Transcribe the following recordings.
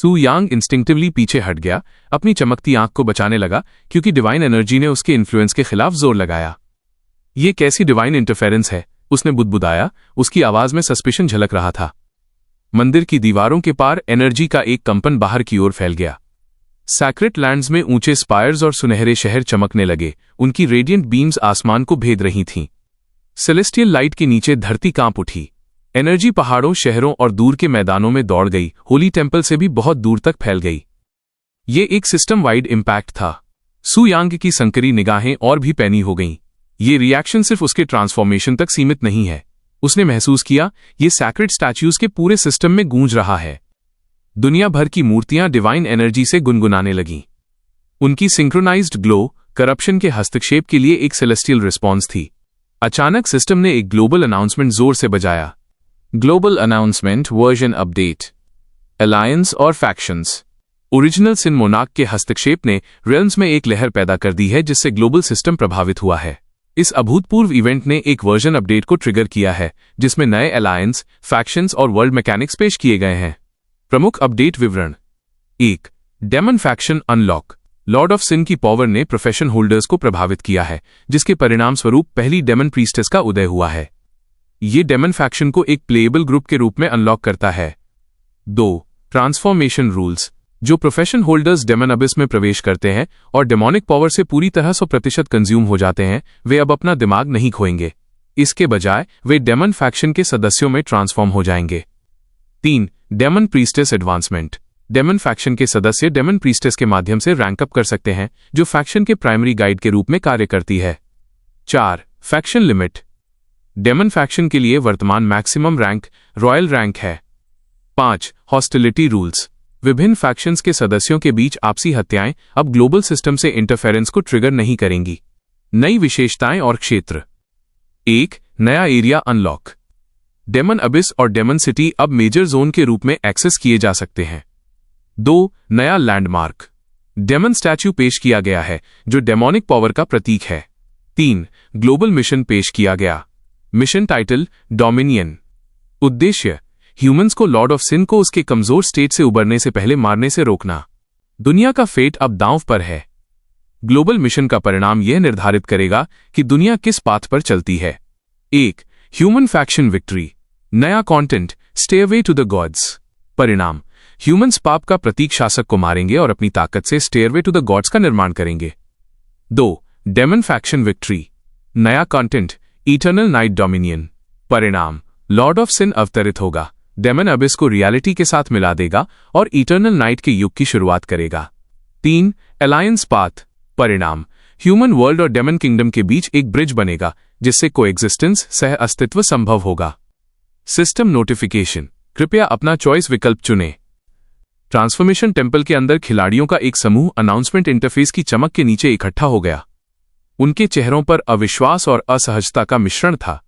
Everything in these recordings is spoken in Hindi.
सू यांग इंस्टिंक्टिवली पीछे हट गया, अपनी चमकती आंख को बचाने लगा क्योंकि डिवाइन एनर्जी ने उसके इन्फ्लुएंस के खिलाफ जोर लगाया। ये कैसी डिवाइन इंटरफेरेंस है, उसने बुदबुदाया, उसकी आवाज में सस्पिशन झलक रहा था। मंदिर की दीवारों के पार एनर्जी का एक कंपन बाहर की ओर फैल गया। सैक्रेड लैंड्स में ऊंचे स्पायर्स और सुनहरे शहर चमकने लगे, उनकी रेडियंट बीम्स आसमान को भेद रही थीं। सेलेस्टियल लाइट के नीचे धरती कांप उठी। एनर्जी पहाड़ों, शहरों और दूर के मैदानों में दौड़ गई, होली टेम्पल से भी बहुत दूर तक फैल गई। ये एक सिस्टम वाइड इम्पैक्ट था। सू यांग की संकरी निगाहें और भी पैनी हो गईं। ये रिएक्शन सिर्फ उसके ट्रांसफॉर्मेशन तक सीमित नहीं है। उसने महसूस किया ये सैक्रेड स्टैच्यूज के पूरे सिस्टम में गूंज रहा है। दुनिया भर की मूर्तियां डिवाइन एनर्जी से गुनगुनाने लगीं। उनकी सिंक्रोनाइज्ड ग्लो करप्शन के हस्तक्षेप के लिए एक सेलेस्टियल रिस्पॉन्स थी। अचानक सिस्टम ने एक ग्लोबल अनाउंसमेंट जोर से बजाया। Global announcement version update, alliance और फैक्शंस। ओरिजिनल सिन मोनार्क के हस्तक्षेप ने रियल्म्स में एक लहर पैदा कर दी है जिससे ग्लोबल सिस्टम प्रभावित हुआ है। इस अभूतपूर्व इवेंट ने एक वर्जन अपडेट को ट्रिगर किया है जिसमें नए अलायंस, फैक्शंस और वर्ल्ड मैकेनिक्स पेश किए गए हैं। प्रमुख अपडेट विवरण। 1. Demon faction unlock. Lord of sin की पावर ने प्रोफेशन होल्डर्स को प्रभावित किया है, जिसके परिणाम स्वरूप पहली डेमन प्रीस्टेस का उदय हुआ है। ये डेमन फैक्शन को एक प्लेएबल ग्रुप के रूप में अनलॉक करता है। 2. Transformation rules. जो प्रोफेशन होल्डर्स डेमन अबिस में प्रवेश करते हैं और डेमोनिक पावर से पूरी तरह 100% कंज्यूम हो जाते हैं, वे अब अपना दिमाग नहीं खोएंगे। इसके बजाय वे डेमन फैक्शन के सदस्यों में ट्रांसफॉर्म हो जाएंगे। 3. Demon priestess advancement. Demon faction के सदस्य डेमन प्रीस्टेस के माध्यम से रैंक अप कर सकते हैं, जो फैक्शन के प्राइमरी गाइड के रूप में कार्य करती है। 4. Faction limit. डेमन फैक्शन के लिए वर्तमान मैक्सिमम रैंक रॉयल रैंक है। 5. Hostility rules. विभिन्न फैक्शंस के सदस्यों के बीच आपसी हत्याएं अब ग्लोबल सिस्टम से इंटरफेरेंस को ट्रिगर नहीं करेंगी। नई विशेषताएं और क्षेत्र। 1. नया एरिया अनलॉक। डेमन अबिस और डेमन सिटी अब मेजर जोन के रूप में एक्सेस किए जा सकते हैं। 2. नया लैंडमार्क। डेमन स्टैच्यू पेश किया गया है जो डेमोनिक पावर का प्रतीक है। 3. ग्लोबल मिशन पेश किया गया। Mission title dominion. उद्देश्य ह्यूमंस को लॉर्ड ऑफ सिन को उसके कमजोर स्टेट से उबरने से पहले मारने से रोकना। दुनिया का फेट अब दांव पर है। ग्लोबल मिशन का परिणाम यह निर्धारित करेगा कि दुनिया किस पाथ पर चलती है। 1. Human faction victory. नया content stay away to the gods. परिणाम ह्यूमंस पाप का प्रतीक शासक को मारेंगे और अपनी ताकत से स्टेयरवे टू द गॉड्स का निर्माण करेंगे। 2. Demon faction victory. नया कंटेंट इटर्नल नाइट डोमिनियन। परिणाम लॉर्ड ऑफ सिन अवतरित होगा, डेमन अबिस को रियलिटी के साथ मिला देगा और इटर्नल नाइट के युग की शुरुआत करेगा। 3. Alliance path. परिणाम ह्यूमन वर्ल्ड और डेमन किंगडम के बीच एक ब्रिज बनेगा जिससे कोएग्जिस्टेंस सह अस्तित्व संभव होगा। System notification. कृपया अपना चॉइस विकल्प चुनें। ट्रांसफॉर्मेशन टेम्पल के अंदर खिलाड़ियों का एक समूह अनाउंसमेंट इंटरफेस की चमक के नीचे इकट्ठा हो गया। उनके चेहरों पर अविश्वास और असहजता का मिश्रण था।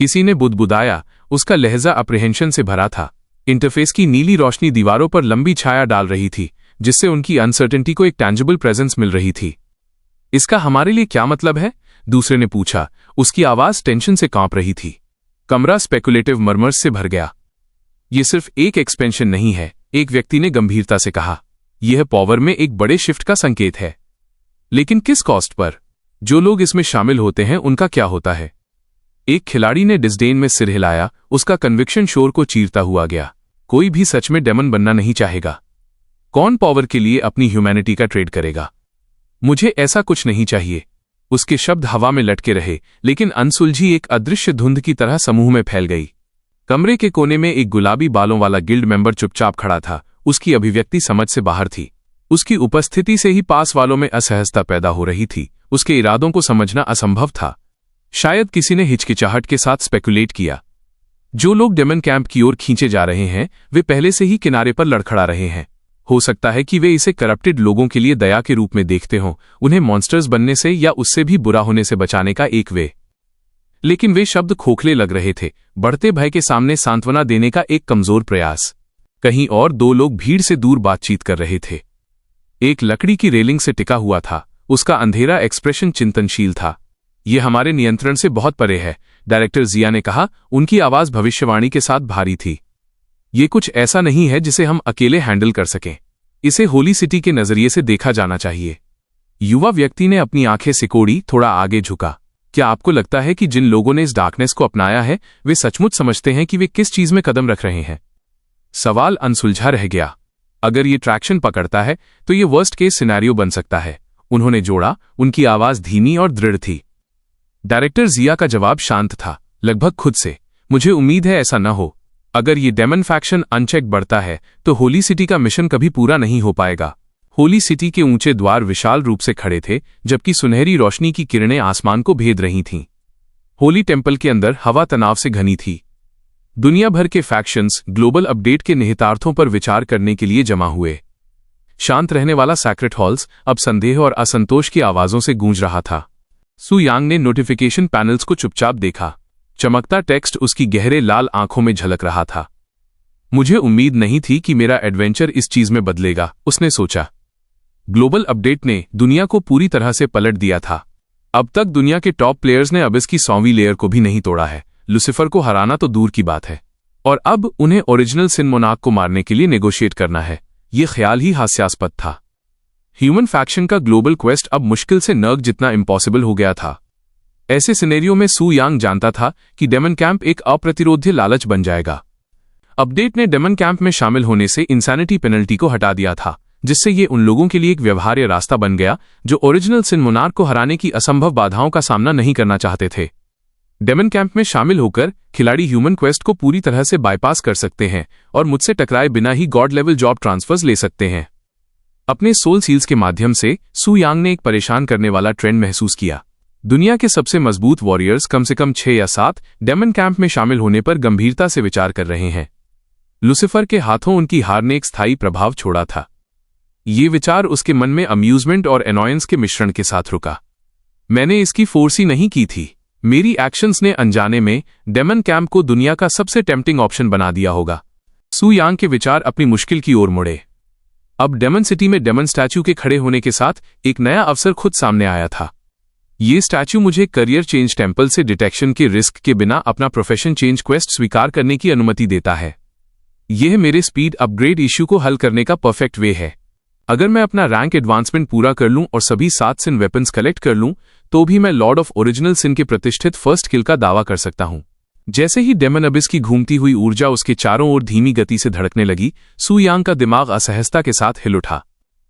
किसी ने बुदबुदाया, उसका लहजा अप्रिहेंशन से भरा था। इंटरफेस की नीली रोशनी दीवारों पर लंबी छाया डाल रही थी, जिससे उनकी अनसर्टेनिटी को एक टैंजिबल प्रेजेंस मिल रही थी। इसका हमारे लिए क्या मतलब है? दूसरे ने पूछा। उसकी आवाज टेंशन से कांप रही थी। कमरा स्पेकुलेटिव मर्मर्स से भर गया। यह सिर्फ एक एक्सपेंशन नहीं है, एक व्यक्ति ने गंभीरता से कहा। यह पावर में एक बड़े शिफ्ट का संकेत है। लेकिन किस कॉस्ट पर? जो लोग इसमें शामिल होते हैं उनका क्या होता है? एक खिलाड़ी ने डिस्डेन में सिर हिलाया, उसका कन्विक्शन शोर को चीरता हुआ गया। कोई भी सच में डेमन बनना नहीं चाहेगा। कौन पावर के लिए अपनी ह्यूमैनिटी का ट्रेड करेगा? मुझे ऐसा कुछ नहीं चाहिए। उसके शब्द हवा में लटके रहे, लेकिन अनसुलझी एक अदृश्य धुंध की तरह समूह में फैल गई। कमरे के कोने में एक गुलाबी बालों वाला गिल्ड मेंबर चुपचाप खड़ा था। उसकी अभिव्यक्ति समझ से बाहर थी। उसकी उपस्थिति से ही पास वालों में असहजता पैदा हो रही थी। उसके इरादों को समझना असंभव था। शायद किसी ने हिचकिचाहट के साथ स्पेकुलेट किया। जो लोग डेमन कैंप की ओर खींचे जा रहे हैं, वे पहले से ही किनारे पर लड़खड़ा रहे हैं। हो सकता है कि वे इसे करप्टेड लोगों के लिए दया के रूप में देखते हों, उन्हें मॉन्स्टर्स बनने से या उससे भी बुरा होने से बचाने का एक वे। लेकिन वे शब्द खोखले लग रहे थे, बढ़ते भय के सामने सांत्वना देने का एक कमजोर प्रयास। कहीं और 2 लोग भीड़ से दूर बातचीत कर रहे थे। एक लकड़ी की रेलिंग से टिका हुआ था। उसका अंधेरा एक्सप्रेशन चिंतनशील था। यह हमारे नियंत्रण से बहुत परे है, डायरेक्टर जिया ने कहा। उनकी आवाज भविष्यवाणी के साथ भारी थी। ये कुछ ऐसा नहीं है जिसे हम अकेले हैंडल कर सकें। इसे होली सिटी के नजरिए से देखा जाना चाहिए। युवा व्यक्ति ने अपनी आंखें सिकोड़ी, थोड़ा आगे झुका। क्या आपको लगता है कि जिन लोगों ने इस डार्कनेस को अपनाया है वे सचमुच समझते हैं कि वे किस चीज में कदम रख रहे हैं? सवाल अनसुलझा रह गया। अगर ये ट्रैक्शन पकड़ता है तो ये वर्स्ट केस सिनेरियो बन सकता है। उन्होंने जोड़ा। उनकी आवाज धीमी और दृढ़ थी। डायरेक्टर जिया का जवाब शांत था, लगभग खुद से। मुझे उम्मीद है ऐसा न हो। अगर ये डेमन फैक्शन अनचेक बढ़ता है तो होली सिटी का मिशन कभी पूरा नहीं हो पाएगा। होली सिटी के ऊंचे द्वार विशाल रूप से खड़े थे, जबकि सुनहरी रोशनी की किरणें आसमान को भेद रही थीं। होली टेम्पल के अंदर हवा तनाव से घनी थी। दुनिया भर के फैक्शंस ग्लोबल अपडेट के निहितार्थों पर विचार करने के लिए जमा हुए। शांत रहने वाला सैक्रेट हॉल्स अब संदेह और असंतोष की आवाजों से गूंज रहा था। सु यांग ने नोटिफिकेशन पैनल्स को चुपचाप देखा। चमकता टेक्स्ट उसकी गहरे लाल आंखों में झलक रहा था। मुझे उम्मीद नहीं थी कि मेरा एडवेंचर इस चीज में बदलेगा, उसने सोचा। ग्लोबल अपडेट ने दुनिया को पूरी तरह से पलट दिया था। अब तक दुनिया के टॉप प्लेयर्स ने अबिस की 100वीं लेयर को भी नहीं तोड़ा है। लुसिफर को हराना तो दूर की बात है, और अब उन्हें ओरिजिनल सिन मोनार्क को मारने के लिए नेगोशिएट करना है। यह ख्याल ही हास्यास्पद था। ह्यूमन फैक्शन का ग्लोबल क्वेस्ट अब मुश्किल से नर्क जितना इम्पॉसिबल हो गया था। ऐसे सिनेरियो में सु यांग जानता था कि डेमन कैंप एक अप्रतिरोध्य लालच बन जाएगा। अपडेट ने डेमन कैंप में शामिल होने से इंसैनिटी पेनल्टी को हटा दिया था, जिससे ये उन लोगों के लिए एक व्यवहार्य रास्ता बन गया जो ओरिजिनल सिन मोनार्क को हराने की असंभव बाधाओं का सामना नहीं करना चाहते थे। डेमन कैंप में शामिल होकर खिलाड़ी ह्यूमन क्वेस्ट को पूरी तरह से बाईपास कर सकते हैं और मुझसे टकराए बिना ही गॉड लेवल जॉब ट्रांसफर्स ले सकते हैं। अपने सोल सील्स के माध्यम से सु यांग ने एक परेशान करने वाला ट्रेंड महसूस किया। दुनिया के सबसे मजबूत वॉरियर्स कम से कम 6 या 7 डेमन कैंप में शामिल होने पर गंभीरता से विचार कर रहे हैं। लुसिफर के हाथों उनकी हार ने एक स्थायी प्रभाव छोड़ा था। ये विचार उसके मन में अम्यूजमेंट और एनॉयंस के मिश्रण के साथ रुका। मैंने इसकी फोर्स ही नहीं की थी। मेरी एक्शंस ने अनजाने में डेमन कैंप को दुनिया का सबसे टेम्पटिंग ऑप्शन बना दिया होगा। सु यांग के विचार अपनी मुश्किल की ओर मुड़े। अब डेमन सिटी में डेमन स्टैच्यू के खड़े होने के साथ एक नया अवसर खुद सामने आया था। ये स्टैच्यू मुझे करियर चेंज टेम्पल से डिटेक्शन के रिस्क के बिना अपना प्रोफेशन चेंज क्वेस्ट स्वीकार करने की अनुमति देता है। यह मेरे स्पीड अपग्रेड इश्यू को हल करने का परफेक्ट वे है। अगर मैं अपना रैंक एडवांसमेंट पूरा कर लूं और सभी 7 सिन वेपन्स कलेक्ट कर लूं, तो भी मैं लॉर्ड ऑफ ओरिजिनल सिन के प्रतिष्ठित फर्स्ट किल का दावा कर सकता हूं। जैसे ही डेमन अबिस की घूमती हुई ऊर्जा उसके चारों ओर धीमी गति से धड़कने लगी, सु यांग का दिमाग असहजता के साथ हिल उठा।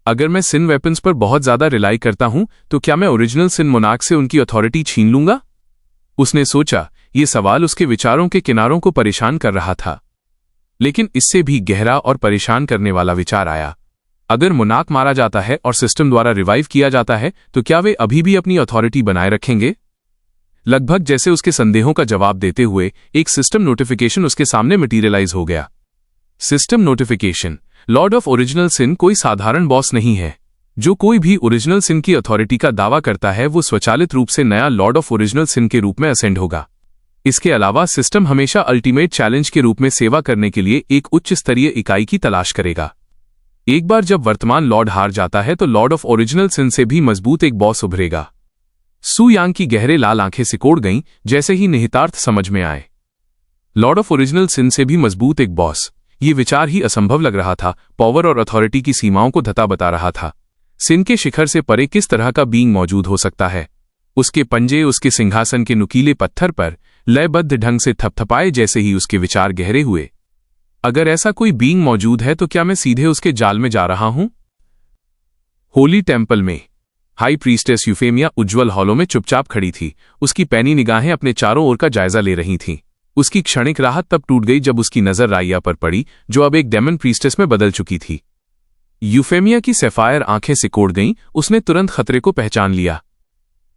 अगर मैं सिन वेपन्स पर बहुत ज्यादा रिलाई करता हूं तो क्या मैं ओरिजिनल सिन मोनार्क से उनकी अथॉरिटी छीन लूंगा? उसने सोचा। ये सवाल उसके विचारों के किनारों को परेशान कर रहा था। लेकिन इससे भी गहरा और परेशान करने वाला विचार आया। अगर मोनार्क मारा जाता है और सिस्टम द्वारा रिवाइव किया जाता है तो क्या वे अभी भी अपनी अथॉरिटी बनाए रखेंगे? लगभग जैसे उसके संदेहों का जवाब देते हुए एक सिस्टम नोटिफिकेशन उसके सामने मटीरियलाइज हो गया। System notification. Lord of original sin कोई साधारण बॉस नहीं है। जो कोई भी ओरिजिनल सिन की अथॉरिटी का दावा करता है वो स्वचालित रूप से नया लॉर्ड ऑफ ओरिजिनल सिन के रूप में असेंड होगा। इसके अलावा सिस्टम हमेशा अल्टीमेट चैलेंज के रूप में सेवा करने के लिए एक उच्च स्तरीय इकाई की तलाश करेगा। एक बार जब वर्तमान लॉर्ड हार जाता है तो लॉर्ड ऑफ ओरिजिनल सिन से भी मजबूत एक बॉस उभरेगा। सु यांग की गहरे लाल आंखें सिकोड़ गईं जैसे ही निहितार्थ समझ में आए। लॉर्ड ऑफ ओरिजिनल सिन से भी मजबूत एक बॉस। ये विचार ही असंभव लग रहा था। पावर और अथॉरिटी की सीमाओं को धता बता रहा था। सिन के शिखर से परे किस तरह का बीइंग मौजूद हो सकता है? उसके पंजे उसके सिंहासन के नुकीले पत्थर पर लयबद्ध ढंग से थपथपाए जैसे ही उसके विचार गहरे हुए। अगर ऐसा कोई बीइंग मौजूद है तो क्या मैं सीधे उसके जाल में जा रहा हूं? होली टेम्पल में हाई प्रीस्टेस यूफेमिया उज्ज्वल हॉलों में चुपचाप खड़ी थी। उसकी पैनी निगाहें अपने चारों ओर का जायजा ले रही थीं। उसकी क्षणिक राहत तब टूट गई जब उसकी नजर राइया पर पड़ी, जो अब एक डेमन प्रीस्टेस में बदल चुकी थी। यूफेमिया की सैफायर आंखें सिकोड़ गईं। उसने तुरंत खतरे को पहचान लिया।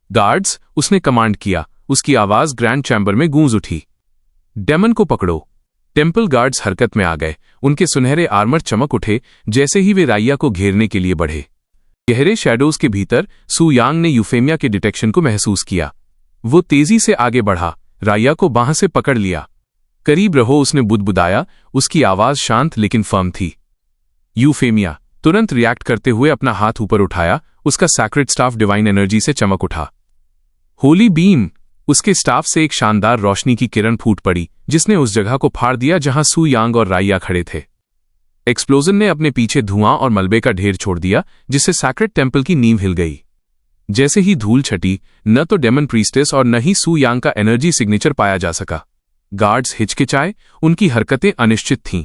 गार्ड्स, उसने कमांड किया। उसकी आवाज ग्रैंड चैम्बर में गूंज उठी। डेमन को पकड़ो। टेम्पल गार्ड्स हरकत में आ गए। उनके सुनहरे आर्मर चमक उठे जैसे ही वे राइया को घेरने के लिए बढ़े। गहरे शैडोज के भीतर सु यांग ने यूफेमिया के डिटेक्शन को महसूस किया। वो तेजी से आगे बढ़ा, राइया को बांह से पकड़ लिया। करीब रहो, उसने बुदबुदाया। उसकी आवाज शांत लेकिन फर्म थी। यूफेमिया तुरंत रिएक्ट करते हुए अपना हाथ ऊपर उठाया। उसका सैक्रेड स्टाफ डिवाइन एनर्जी से चमक उठा। होली बीम, उसके स्टाफ से एक शानदार रोशनी की किरण फूट पड़ी जिसने उस जगह को फाड़ दिया जहां सू यांग और राइया खड़े थे। एक्सप्लोजन ने अपने पीछे धुआं और मलबे का ढेर छोड़ दिया जिससे सैक्रेड टेम्पल की नींव हिल गई। जैसे ही धूल छटी, न तो डेमन प्रीस्टेस और न ही सू यांग का एनर्जी सिग्नेचर पाया जा सका। गार्ड्स हिचकिचाए, उनकी हरकतें अनिश्चित थीं।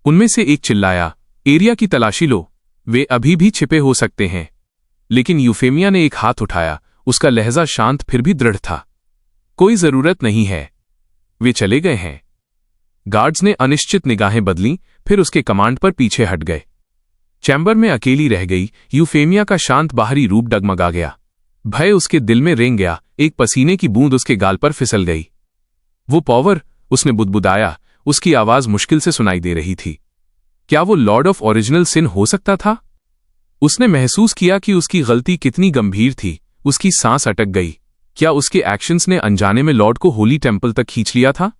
उनमें से एक चिल्लाया, एरिया की तलाशी लो, वे अभी भी छिपे हो सकते हैं। लेकिन यूफेमिया ने एक हाथ उठाया, उसका लहजा शांत फिर भी दृढ़ था। कोई जरूरत नहीं है, वे चले गए हैं। गार्ड्स ने अनिश्चित निगाहें बदलीं, फिर उसके कमांड पर पीछे हट गए। चैम्बर में अकेली रह गई यूफेमिया का शांत बाहरी रूप डगमगा गया। भय उसके दिल में रेंग गया, एक पसीने की बूंद उसके गाल पर फिसल गई। वो पॉवर, उसने बुदबुदाया, उसकी आवाज मुश्किल से सुनाई दे रही थी। क्या वो लॉर्ड ऑफ ओरिजिनल सिन हो सकता था? उसने महसूस किया कि उसकी गलती कितनी गंभीर थी। उसकी सांस अटक गई। क्या उसके एक्शंस ने अनजाने में लॉर्ड को होली टेम्पल तक खींच लिया था?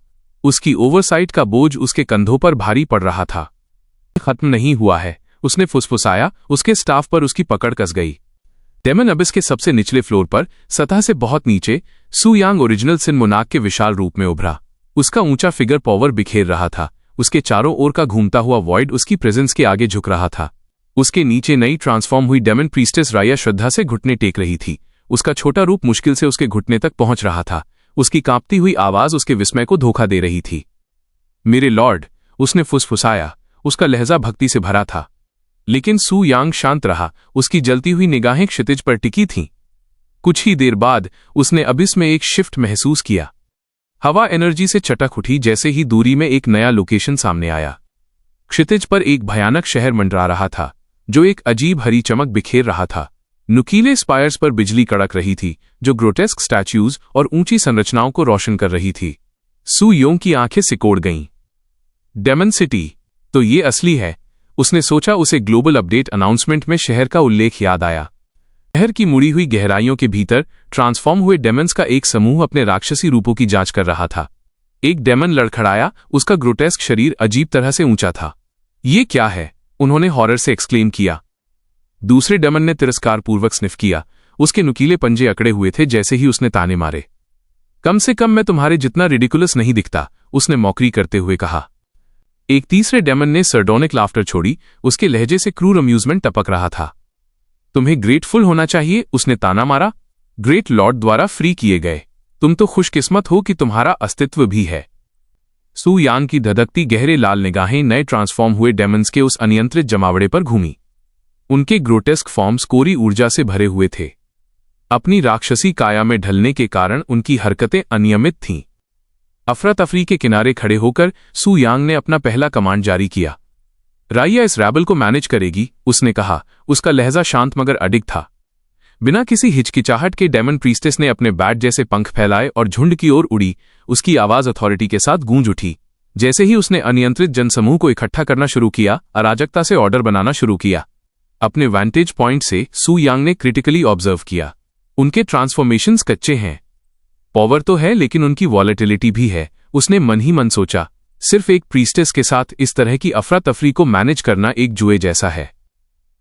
उसकी ओवरसाइट का बोझ उसके कंधों पर भारी पड़ रहा था। खत्म नहीं हुआ है, उसने फुसफुसाया। उसके स्टाफ पर उसकी पकड़ कस गई। डेमन अबिस के सबसे निचले फ्लोर पर, सतह से बहुत नीचे, सू यांग ओरिजिनल सिन मोनार्क के विशाल रूप में उभरा। उसका ऊंचा फिगर पॉवर बिखेर रहा था। उसके चारों ओर का घूमता हुआ वॉइड उसकी प्रेजेंस के आगे झुक रहा था। उसके नीचे नई ट्रांसफॉर्म हुई डेमन प्रीस्टेस राइया श्रद्धा से घुटने टेक रही थी। उसका छोटा रूप मुश्किल से उसके घुटने तक पहुंच रहा था। उसकी कांपती हुई आवाज उसके विस्मय को धोखा दे रही थी। मेरे लॉर्ड, उसने फुसफुसाया। उसका लहजा भक्ति से भरा था। लेकिन सू यांग शांत रहा। उसकी जलती हुई निगाहें क्षितिज पर टिकी थीं। कुछ ही देर बाद उसने अबिस में एक शिफ्ट महसूस किया। हवा एनर्जी से चटक उठी जैसे ही दूरी में एक नया लोकेशन सामने आया। क्षितिज पर एक भयानक शहर मंडरा रहा था जो एक अजीब हरी चमक बिखेर रहा था। नुकीले स्पायर्स पर बिजली कड़क रही थी जो ग्रोटेस्क स्टैच्यूज और ऊंची संरचनाओं को रोशन कर रही थी। सू योंग की आंखें सिकोड़ गईं। डेमन सिटी, तो ये असली है, उसने सोचा। उसे ग्लोबल अपडेट अनाउंसमेंट में शहर का उल्लेख याद आया। शहर की मुड़ी हुई गहराइयों के भीतर ट्रांसफॉर्म हुए डेमन्स का एक समूह अपने राक्षसी रूपों की जांच कर रहा था। एक डेमन लड़खड़ाया, उसका ग्रोटेस्क शरीर अजीब तरह से ऊंचा था। ये क्या है? उन्होंने हॉरर से एक्सक्लेम किया। दूसरे डेमन ने तिरस्कारपूर्वक स्निफ किया। उसके नुकीले पंजे अकड़े हुए थे जैसे ही उसने ताने मारे। कम से कम मैं तुम्हारे जितना रिडिकुलस नहीं दिखता, उसने मौकरी करते हुए कहा। एक तीसरे डेमन ने सर्डोनिक लाफ्टर छोड़ी। उसके लहजे से क्रूर अम्यूजमेंट टपक रहा था। तुम्हें ग्रेटफुल होना चाहिए, उसने ताना मारा। ग्रेट लॉर्ड द्वारा फ्री किए गए। तुम तो खुशकिस्मत हो कि तुम्हारा अस्तित्व भी है। सू यांग की धधकती गहरे लाल निगाहें नए ट्रांसफॉर्म हुए डेमन्स के उस अनियंत्रित जमावड़े पर घूमी। उनके ग्रोटेस्क फॉर्म्स कोरी ऊर्जा से भरे हुए थे। अपनी राक्षसी काया में ढलने के कारण उनकी हरकतें अनियमित थीं। अफरा तफरी के किनारे खड़े होकर सू यांग ने अपना पहला कमांड जारी किया। राइया इस रैबल को मैनेज करेगी, उसने कहा। उसका लहजा शांत मगर अडिग था। बिना किसी हिचकिचाहट के डेमन प्रीस्टेस ने अपने बैट जैसे पंख फैलाए और झुंड की ओर उड़ी। उसकी आवाज अथॉरिटी के साथ गूंज उठी। जैसे ही उसने अनियंत्रित जनसमूह को इकट्ठा करना शुरू किया, अराजकता से ऑर्डर बनाना शुरू किया। अपने वैंटेज पॉइंट से सू यांग ने क्रिटिकली ऑब्जर्व किया। उनके ट्रांसफॉर्मेशंस कच्चे हैं। पावर तो है लेकिन उनकी वॉलेटिलिटी भी है, उसने मन ही मन सोचा। सिर्फ एक प्रीस्टेस के साथ इस तरह की अफरा तफरी को मैनेज करना एक जुए जैसा है।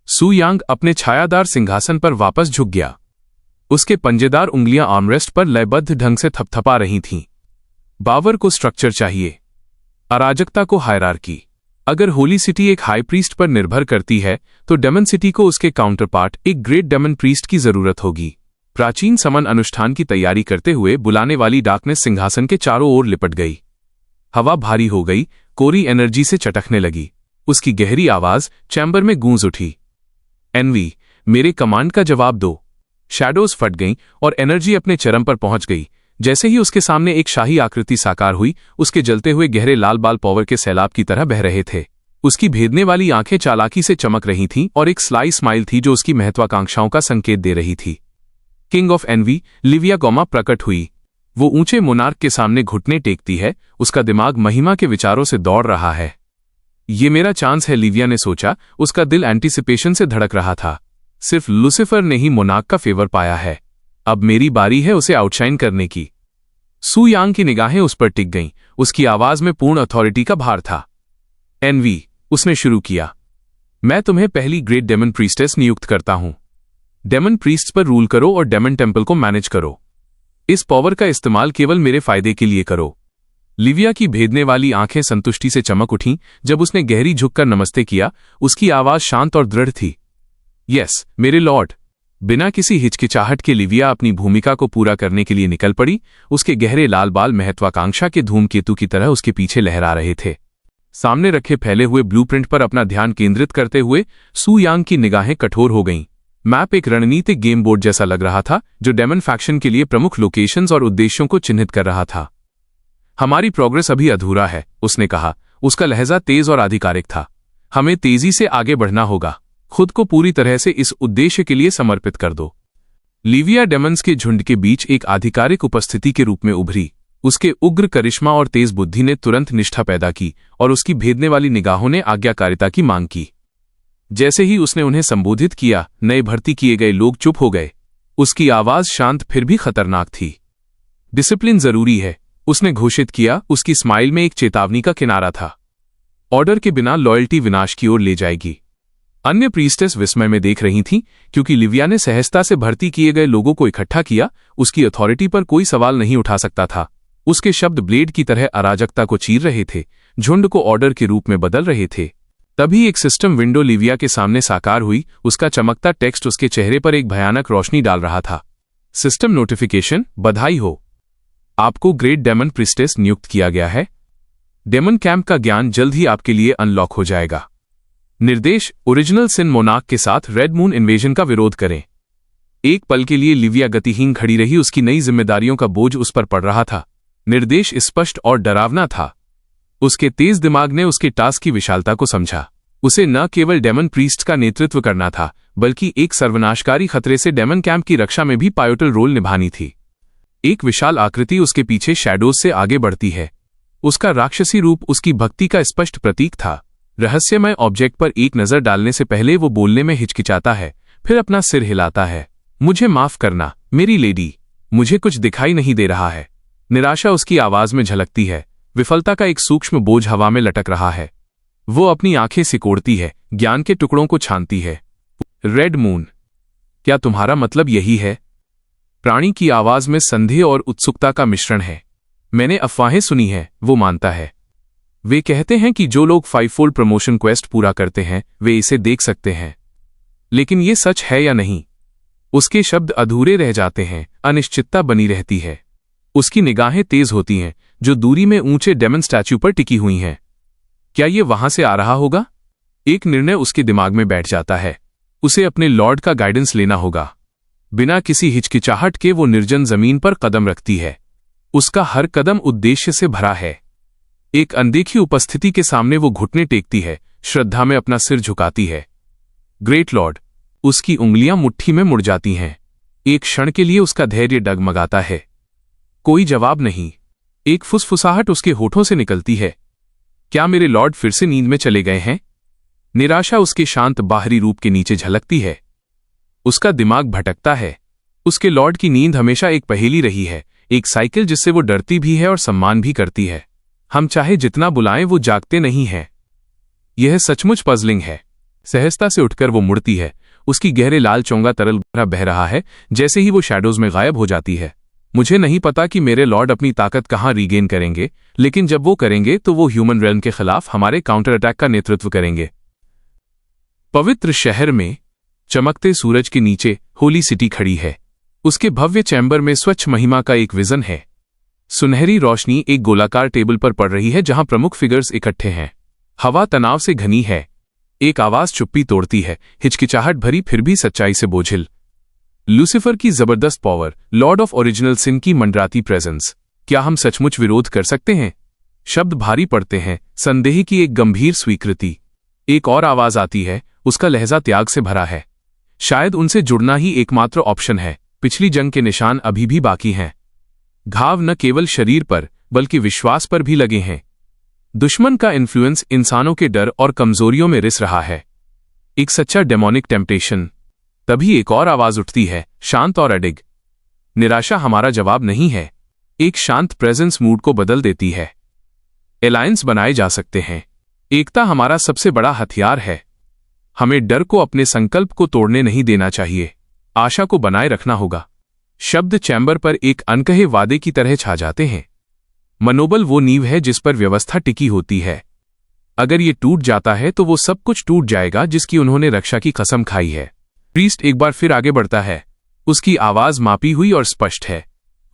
सू यांग अपने छायादार सिंहासन पर वापस झुक गया। उसके पंजेदार उंगलियां आर्मरेस्ट पर लयबद्ध ढंग से थपथपा रही थीं। बावर को स्ट्रक्चर चाहिए, अराजकता को हायरार्की। अगर होली सिटी एक हाई प्रीस्ट पर निर्भर करती है तो डेमन सिटी को उसके काउंटरपार्ट एक ग्रेट डेमन प्रीस्ट की जरूरत होगी। प्राचीन समन अनुष्ठान की तैयारी करते हुए बुलाने वाली डार्कनेस सिंहासन के चारों ओर लिपट गई। हवा भारी हो गई, कोरी एनर्जी से चटकने लगी। उसकी गहरी आवाज चैम्बर में गूंज उठी। एनवी, मेरे कमांड का जवाब दो। शैडोज फट गईं और एनर्जी अपने चरम पर पहुंच गई। जैसे ही उसके सामने एक शाही आकृति साकार हुई, उसके जलते हुए गहरे लाल बाल पावर के सैलाब की तरह बह रहे थे। उसकी भेदने वाली आंखें चालाकी से चमक रही थीं और एक स्लाई स्माइल थी जो उसकी महत्वाकांक्षाओं का संकेत दे रही थी। King of envy, Livia Goma प्रकट हुई। वो ऊंचे मोनार्क के सामने घुटने टेकती है। उसका दिमाग महिमा के विचारों से दौड़ रहा है। ये मेरा चांस है, लिविया ने सोचा। उसका दिल एंटीसिपेशन से धड़क रहा था। सिर्फ लूसिफर ने ही मोनार्क का फेवर पाया है। अब मेरी बारी है उसे आउटशाइन करने की। सू यांग की निगाहें उस पर टिक गईं। उसकी आवाज में पूर्ण अथॉरिटी का भार था। एनवी, उसने शुरू किया, मैं तुम्हें पहली ग्रेट डेमन प्रीस्टेस नियुक्त करता हूं। डेमन प्रीस्ट्स पर रूल करो और डेमन टेम्पल को मैनेज करो। इस पावर का इस्तेमाल केवल मेरे फायदे के लिए करो। लिविया की भेदने वाली आंखें संतुष्टि से चमक उठीं जब उसने गहरी झुककर नमस्ते किया। उसकी आवाज शांत और दृढ़ थी। यस मेरे लॉर्ड। बिना किसी हिचकिचाहट के लिविया अपनी भूमिका को पूरा करने के लिए निकल पड़ी। उसके गहरे लाल बाल महत्वाकांक्षा के धूमकेतु की तरह उसके पीछे लहरा रहे थे। सामने रखे फैले हुए ब्लूप्रिंट पर अपना ध्यान केंद्रित करते हुए सू यांग की निगाहें कठोर हो गईं। मैप एक रणनीतिक गेम बोर्ड जैसा लग रहा था जो डेमन फैक्शन के लिए प्रमुख लोकेशंस और उद्देश्यों को चिन्हित कर रहा था। हमारी प्रोग्रेस अभी अधूरा है, उसने कहा। उसका लहजा तेज और आधिकारिक था। हमें तेजी से आगे बढ़ना होगा। खुद को पूरी तरह से इस उद्देश्य के लिए समर्पित कर दो। लिविया डेमन्स के झुंड के बीच एक आधिकारिक उपस्थिति के रूप में उभरी। उसके उग्र करिश्मा और तेज बुद्धि ने तुरंत निष्ठा पैदा की और उसकी भेदने वाली निगाहों ने आज्ञाकारिता की मांग की। जैसे ही उसने उन्हें संबोधित किया, नए भर्ती किए गए लोग चुप हो गए। उसकी आवाज शांत फिर भी खतरनाक थी। डिसिप्लिन जरूरी है, उसने घोषित किया। उसकी स्माइल में एक चेतावनी का किनारा था। ऑर्डर के बिना लॉयल्टी विनाश की ओर ले जाएगी। अन्य प्रीस्टेस विस्मय में देख रही थीं, क्योंकि लिविया ने सहजता से भर्ती किए गए लोगों को इकट्ठा किया। उसकी अथॉरिटी पर कोई सवाल नहीं उठा सकता था। उसके शब्द ब्लेड की तरह अराजकता को चीर रहे थे, झुंड को ऑर्डर के रूप में बदल रहे थे। तभी एक सिस्टम विंडो लिविया के सामने साकार हुई। उसका चमकता टेक्स्ट उसके चेहरे पर एक भयानक रोशनी डाल रहा था। सिस्टम नोटिफिकेशन, बधाई हो, आपको ग्रेट डेमन प्रिस्टेस नियुक्त किया गया है। डेमन कैंप का ज्ञान जल्द ही आपके लिए अनलॉक हो जाएगा। निर्देश, ओरिजिनल सिन मोनार्क के साथ रेड मून इन्वेजन का विरोध करें। एक पल के लिए लिविया गतिहीन खड़ी रही। उसकी नई जिम्मेदारियों का बोझ उस पर पड़ रहा था। निर्देश स्पष्ट और डरावना था। उसके तेज दिमाग ने उसके टास्क की विशालता को समझा। उसे न केवल डेमन प्रीस्ट का नेतृत्व करना था, बल्कि एक सर्वनाशकारी खतरे से डेमन कैंप की रक्षा में भी पायोटल रोल निभानी थी। एक विशाल आकृति उसके पीछे शैडोज से आगे बढ़ती है। उसका राक्षसी रूप उसकी भक्ति का स्पष्ट प्रतीक था। रहस्यमय ऑब्जेक्ट पर एक नजर डालने से पहले वो बोलने में हिचकिचाता है, फिर अपना सिर हिलाता है। मुझे माफ करना मेरी लेडी, मुझे कुछ दिखाई नहीं दे रहा है। निराशा उसकी आवाज में झलकती है। विफलता का एक सूक्ष्म बोझ हवा में लटक रहा है। वो अपनी आंखें सिकोड़ती है, ज्ञान के टुकड़ों को छानती है। रेड मून, क्या तुम्हारा मतलब यही है? प्राणी की आवाज में संदेह और उत्सुकता का मिश्रण है। मैंने अफवाहें सुनी है, वो मानता है। वे कहते हैं कि जो लोग 5-fold प्रमोशन क्वेस्ट पूरा करते हैं वे इसे देख सकते हैं। लेकिन ये सच है या नहीं? उसके शब्द अधूरे रह जाते हैं। अनिश्चितता बनी रहती है। उसकी निगाहें तेज होती हैं, जो दूरी में ऊंचे डेमन स्टैच्यू पर टिकी हुई हैं। क्या ये वहां से आ रहा होगा? एक निर्णय उसके दिमाग में बैठ जाता है। उसे अपने लॉर्ड का गाइडेंस लेना होगा। बिना किसी हिचकिचाहट के वो निर्जन जमीन पर कदम रखती है। उसका हर कदम उद्देश्य से भरा है। एक अनदेखी उपस्थिति के सामने वो घुटने टेकती है, श्रद्धा में अपना सिर झुकाती है। Great Lord. उसकी उंगलियां मुट्ठी में मुड़ जाती हैं। एक क्षण के लिए उसका धैर्य डगमगाता है। कोई जवाब नहीं। एक फुसफुसाहट उसके होठों से निकलती है। क्या मेरे लॉर्ड फिर से नींद में चले गए हैं? निराशा उसके शांत बाहरी रूप के नीचे झलकती है। उसका दिमाग भटकता है। उसके लॉर्ड की नींद हमेशा एक पहेली रही है, एक साइकिल जिससे वो डरती भी है और सम्मान भी करती है। हम चाहे जितना बुलाएं वो जागते नहीं हैं। यह सचमुच पजलिंग है। सहजता से उठकर वो मुड़ती है। उसकी गहरे लाल चोंगा तरल बह रहा है जैसे ही वो शैडोज में गायब हो जाती है। मुझे नहीं पता कि मेरे लॉर्ड अपनी ताकत कहाँ रीगेन करेंगे, लेकिन जब वो करेंगे तो वो ह्यूमन रेल्म के खिलाफ हमारे काउंटर अटैक का नेतृत्व करेंगे। पवित्र शहर में चमकते सूरज के नीचे होली सिटी खड़ी है। उसके भव्य चैम्बर में स्वच्छ महिमा का एक विजन है। सुनहरी रोशनी एक गोलाकार टेबल पर पड़ रही है जहां प्रमुख फिगर्स इकट्ठे हैं। हवा तनाव से घनी है। एक आवाज चुप्पी तोड़ती है, हिचकिचाहट भरी फिर भी सच्चाई से बोझिल। लूसीफर की जबरदस्त पावर, लॉर्ड ऑफ ओरिजिनल सिन की मंडराती प्रेजेंस। क्या हम सचमुच विरोध कर सकते हैं? शब्द भारी पड़ते हैं, संदेह की एक गंभीर स्वीकृति। एक और आवाज आती है, उसका लहजा त्याग से भरा है। शायद उनसे जुड़ना ही एकमात्र ऑप्शन है। पिछली जंग के निशान अभी भी बाकी हैं। घाव न केवल शरीर पर बल्कि विश्वास पर भी लगे हैं। दुश्मन का इन्फ्लुएंस इंसानों के डर और कमजोरियों में रिस रहा है। एक सच्चा डेमोनिक टेम्पटेशन। तभी एक और आवाज उठती है, शांत और अडिग। निराशा हमारा जवाब नहीं है। एक शांत प्रेजेंस मूड को बदल देती है। एलायंस बनाए जा सकते हैं। एकता हमारा सबसे बड़ा हथियार है। हमें डर को अपने संकल्प को तोड़ने नहीं देना चाहिए। आशा को बनाए रखना होगा। शब्द चैम्बर पर एक अनकहे वादे की तरह छा जाते हैं। मनोबल वो नींव है जिस पर व्यवस्था टिकी होती है। अगर ये टूट जाता है तो वो सब कुछ टूट जाएगा जिसकी उन्होंने रक्षा की कसम खाई है। प्रीस्ट एक बार फिर आगे बढ़ता है। उसकी आवाज मापी हुई और स्पष्ट है।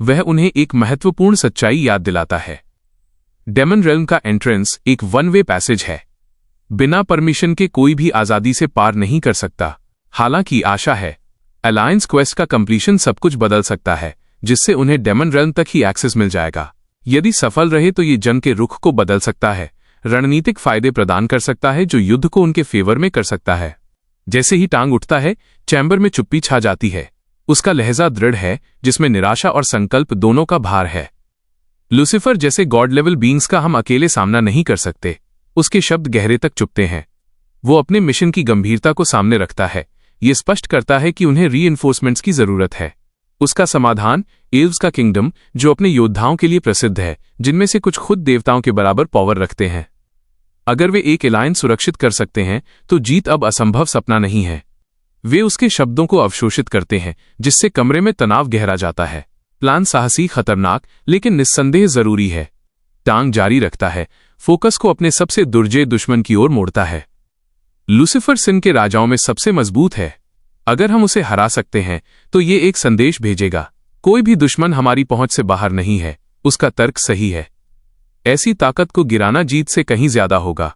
वह उन्हें एक महत्वपूर्ण सच्चाई याद दिलाता है। डेमन रेल्म का एंट्रेंस एक वन वे पैसेज है। बिना परमिशन के कोई भी आजादी से पार नहीं कर सकता। हालांकि आशा है, अलायंस क्वेस्ट का कंप्लीशन सब कुछ बदल सकता है, जिससे उन्हें डेमन रेल्म तक ही एक्सेस मिल जाएगा। यदि सफल रहे तो ये जंग के रुख को बदल सकता है, रणनीतिक फायदे प्रदान कर सकता है जो युद्ध को उनके फेवर में कर सकता है। जैसे ही टांग उठता है, चैम्बर में चुप्पी छा जाती है। उसका लहजा दृढ़ है, जिसमें निराशा और संकल्प दोनों का भार है। लूसीफर जैसे गॉड लेवल बीइंग्स का हम अकेले सामना नहीं कर सकते। उसके शब्द गहरे तक चुभते हैं। वो अपने मिशन की गंभीरता को सामने रखता है। ये स्पष्ट करता है कि उन्हें रीइंफोर्समेंट्स की जरूरत है। उसका समाधान एल्व्स का किंगडम, जो अपने योद्धाओं के लिए प्रसिद्ध है, जिनमें से कुछ खुद देवताओं के बराबर पावर रखते हैं। अगर वे एक एलायंस सुरक्षित कर सकते हैं तो जीत अब असंभव सपना नहीं है। वे उसके शब्दों को अवशोषित करते हैं, जिससे कमरे में तनाव गहरा जाता है। प्लान साहसी, खतरनाक, लेकिन निस्संदेह जरूरी है। टांग जारी रखता है, फोकस को अपने सबसे दुर्जय दुश्मन की ओर मोड़ता है। लूसीफर सिन के राजाओं में सबसे मजबूत है। अगर हम उसे हरा सकते हैं तो ये एक संदेश भेजेगा, कोई भी दुश्मन हमारी पहुंच से बाहर नहीं है। उसका तर्क सही है। ऐसी ताकत को गिराना जीत से कहीं ज्यादा होगा।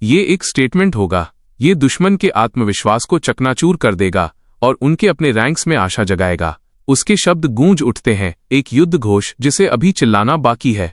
ये एक स्टेटमेंट होगा। ये दुश्मन के आत्मविश्वास को चकनाचूर कर देगा और उनके अपने रैंक्स में आशा जगाएगा। उसके शब्द गूंज उठते हैं, एक युद्ध घोष जिसे अभी चिल्लाना बाकी है।